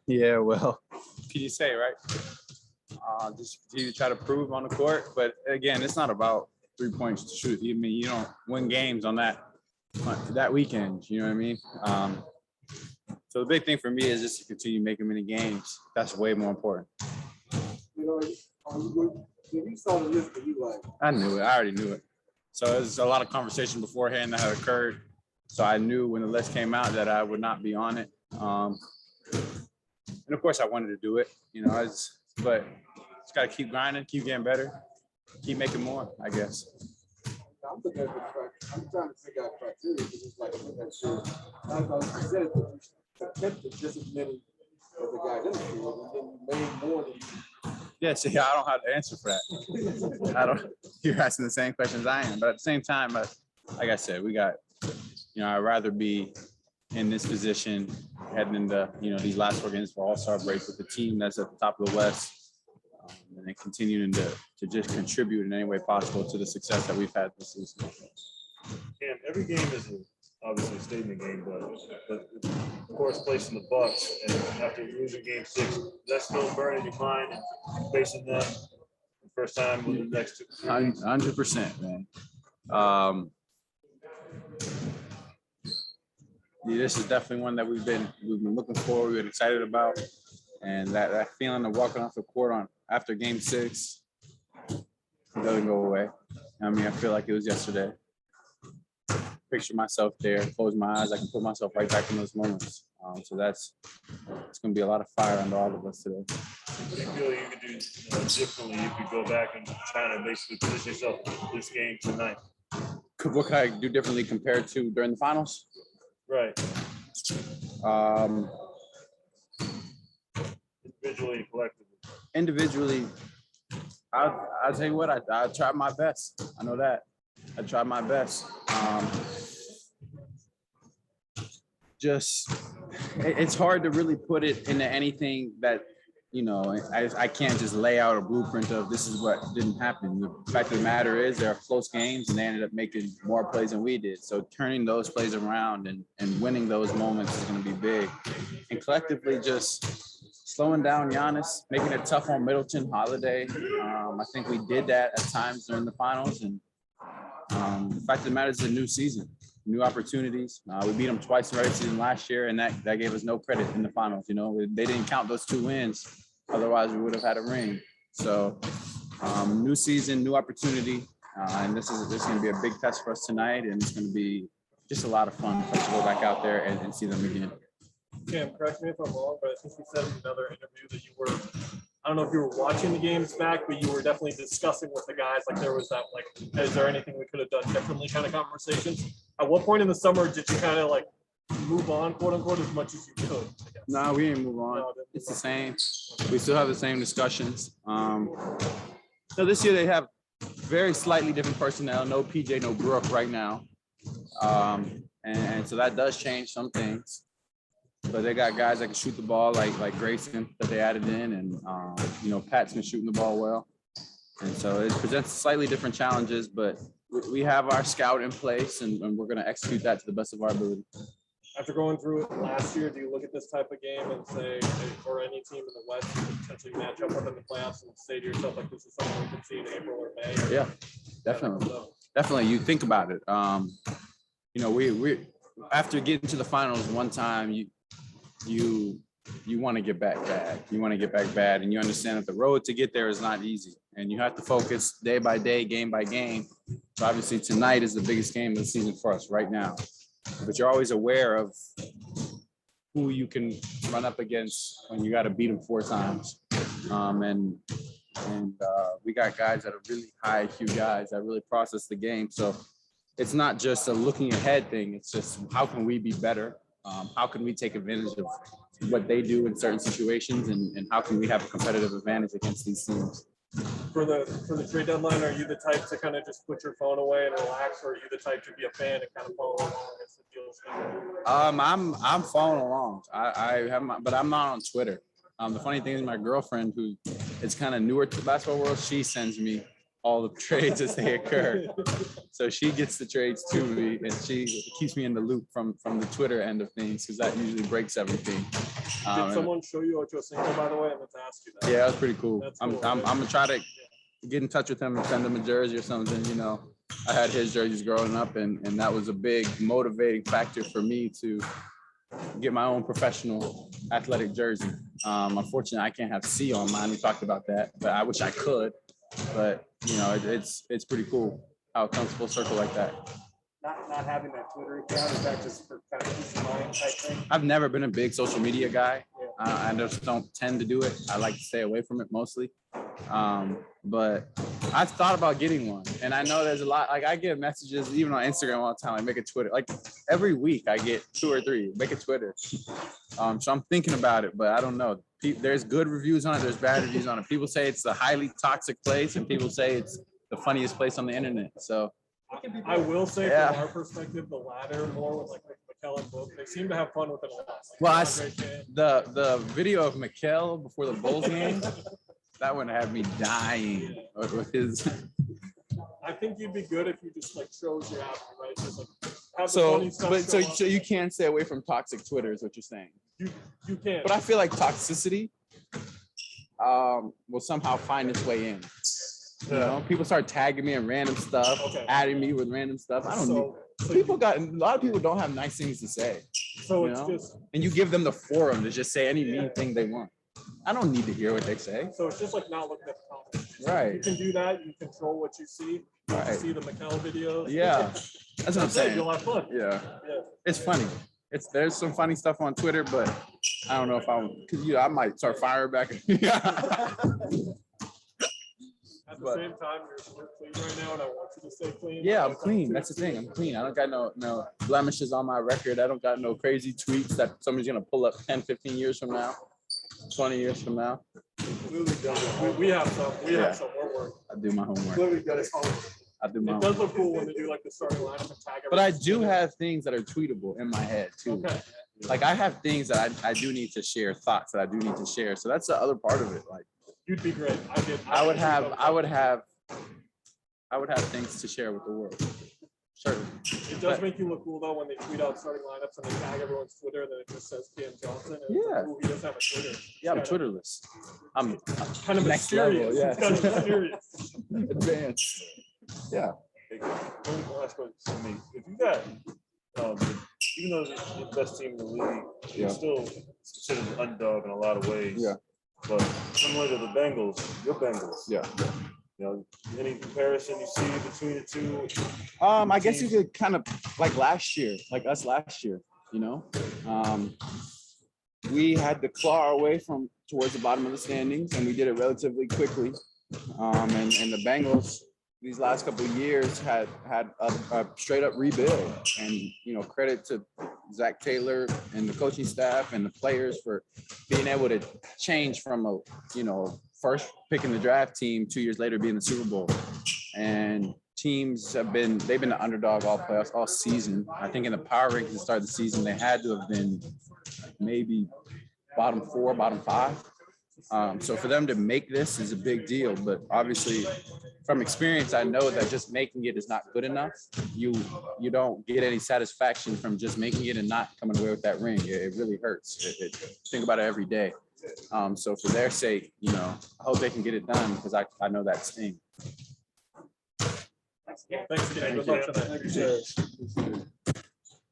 Yeah, well, can you say, right? Just continue to try to prove on the court. But again, it's not about 3 points to shoot. I mean, you don't win games on that weekend. You know what I mean? So the big thing for me is just to continue making many games. That's way more important. You saw the list, you like? I knew it. I already knew it. So there's a lot of conversation beforehand that had occurred. So I knew when the list came out that I would not be on it. And of course I wanted to do it, but just got to keep grinding, keep getting better, keep making more, I guess. I'm looking at the criteria. I'm trying to figure out criteria because it's like, I thought you said that you attempted just as many as the guy didn't do, and then you made more than you. Yeah, see, I don't have the answer for that. You're asking the same questions I am, but at the same time, like I said, we got, I'd rather be in this position heading into, these last 4 games for All-Star break with the team that's at the top of the West, and then continuing to just contribute in any way possible to the success that we've had this season. And every game is obviously a statement game, but of course, placing the Bucks and after losing Game 6, that's still burning your mind and facing them the first time with the next 2. 100%, man. This is definitely one that we've been looking for, we've been excited about, and that feeling of walking off the court after Game 6 doesn't go away. I mean, I feel like it was yesterday. Picture myself there, close my eyes, I can put myself right back in those moments. So it's going to be a lot of fire under all of us today. What do you feel you could do differently if you go back and try to basically position yourself this game tonight? What could I do differently compared to during the finals? Right. Individually and collectively. Individually, I'll tell you what, I tried my best. I know that. I tried my best. It's hard to really put it into anything that, I can't just lay out a blueprint of this is what didn't happen. The fact of the matter is there are close games and they ended up making more plays than we did. So turning those plays around and winning those moments is going to be big. And collectively just slowing down Giannis, making it tough on Middleton, Holiday. I think we did that at times during the finals. And the fact of the matter is it's a new season, new opportunities. We beat them twice in the regular season last year, and that gave us no credit in the finals. They didn't count those 2 wins. Otherwise, we would have had a ring. So new season, new opportunity. And this is going to be a big test for us tonight. And it's going to be just a lot of fun for us to go back out there and see them again. Cam, correct me if I'm wrong, but I think you said in another interview that you were, I don't know if you were watching the games back, but you were definitely discussing with the guys, like there was that, like, is there anything we could have done differently kind of conversations? At what point in the summer did you kind of like move on, quote unquote, as much as you could? No, we didn't move on. It's the same. We still have the same discussions. So this year they have very slightly different personnel. No PJ, no Brooke right now. And so that does change some things. But they got guys that can shoot the ball like Grayson that they added in. And, Pat's been shooting the ball well. And so it presents slightly different challenges, but we have our scout in place and we're going to execute that to the best of our ability. After going through it last year, do you look at this type of game and say, for any team in the West, you could potentially match up with in the playoffs and say to yourself, like, this is something we can see in April or May? Yeah, definitely. Definitely. You think about it. We after getting to the finals one time, you want to get back bad. You want to get back bad, and you understand that the road to get there is not easy, and you have to focus day by day, game by game. So obviously tonight is the biggest game of the season for us right now. But you're always aware of who you can run up against when you got to beat them 4 times. And we got guys that are really high IQ guys that really process the game. So it's not just a looking ahead thing. It's just how can we be better? How can we take advantage of what they do in certain situations? And how can we have a competitive advantage against these teams? For the trade deadline, are you the type to kind of just put your phone away and relax, or are you the type to be a fan and kind of follow along as the deal's going? I'm following along. I have but I'm not on Twitter. The funny thing is my girlfriend, who is kind of newer to the basketball world, she sends me all the trades as they occur. So she gets the trades to me, and she keeps me in the loop from the Twitter end of things, because that usually breaks everything. Did someone show you Ochocinco, by the way? I meant to ask you that. Yeah, that was pretty cool. That's I'm cool. gonna try to get in touch with him and send him a jersey or something. You know, I had his jerseys growing up, and that was a big motivating factor for me to get my own professional athletic jersey. Unfortunately, I can't have C on mine. We talked about that, but I wish I could. But you know, it's pretty cool how it comes full circle like that. Not having that Twitter account, is that just for kind of peace of mind type thing? I've never been a big social media guy. Yeah. I just don't tend to do it. I like to stay away from it mostly. But I've thought about getting one, and I know there's a lot. Like I get messages even on Instagram all the time. I make a Twitter. Like every week I get 2 or 3. Make a Twitter. So I'm thinking about it, but I don't know. There's good reviews on it. There's bad reviews on it. People say it's a highly toxic place, and people say it's the funniest place on the internet. So I will say, from our perspective, the latter more with like Mikel and Book, they seem to have fun with it a lot. Well, the video of Mikel before the Bulls game, that one had me dying with his. I think you'd be good if you just like chose your avenue, right? Just like have the So, funny stuff but show so up. you can't stay away from toxic Twitter, is what you're saying. You can. But I feel like toxicity will somehow find its way in. You know, people start tagging me in random stuff, adding me with random stuff. I don't know. A lot of people don't have nice things to say. So you it's know? just. And you give them the forum to just say any mean thing they want. I don't need to hear what they say. So it's just like not looking at the comments. Right. You can do that. You control what you see. You Right. see the Mikel videos. Yeah. That's what I'm saying. You'll have fun. Yeah. Yeah. It's funny. There's some funny stuff on Twitter, but I don't know if because I might start firing back. At the same time, you're clean right now, and I want you to stay clean. Yeah, I'm clean. That's the thing. I'm clean. I don't got no blemishes on my record. I don't got no crazy tweets that somebody's gonna pull up 10, 15 years from now, 20 years from now. We have some. We have some. We're working. I do my homework. Clearly got his homework. I do my It homework. does look cool when they do like the starting lineup and tag. But I everyone. do have things that are tweetable in my head too. Okay. Like I have things that I do need to share, thoughts that I do need to share. So that's the other part of it. Like You'd be great. I would have things to share with the world. Certainly. It does make you look cool though when they tweet out starting lineups and they tag everyone's Twitter and then it just says Cam Johnson. And Yeah. He doesn't have a Twitter. Yeah, I'm Twitterless. I'm Kind of next mysterious. level, yeah. It's kind of mysterious. advanced. Yeah. One last question for me. If you got, even though you're the best team in the league, you're still considered an underdog in a lot of ways. Yeah. But similar to the Bengals, your Bengals. Yeah. You know, any comparison you see between the two? I guess you could kind of like us last year, you know. We had to claw our way from towards the bottom of the standings, and we did it relatively quickly. And the Bengals these last couple of years had a straight up rebuild, and you know, credit to Zach Taylor and the coaching staff and the players for being able to change from a, you know, first picking the draft team 2 years later being the Super Bowl. And teams they've been the underdog all playoffs all season. I think in the power rankings to start the season, they had to have been maybe bottom 4, bottom 5. So for them to make this is a big deal, but obviously from experience, I know that just making it is not good enough. You don't get any satisfaction from just making it and not coming away with that ring. It really hurts. Think about it every day. So for their sake, you know, I hope they can get it done because I know that sting. Thanks again. Good luck tonight.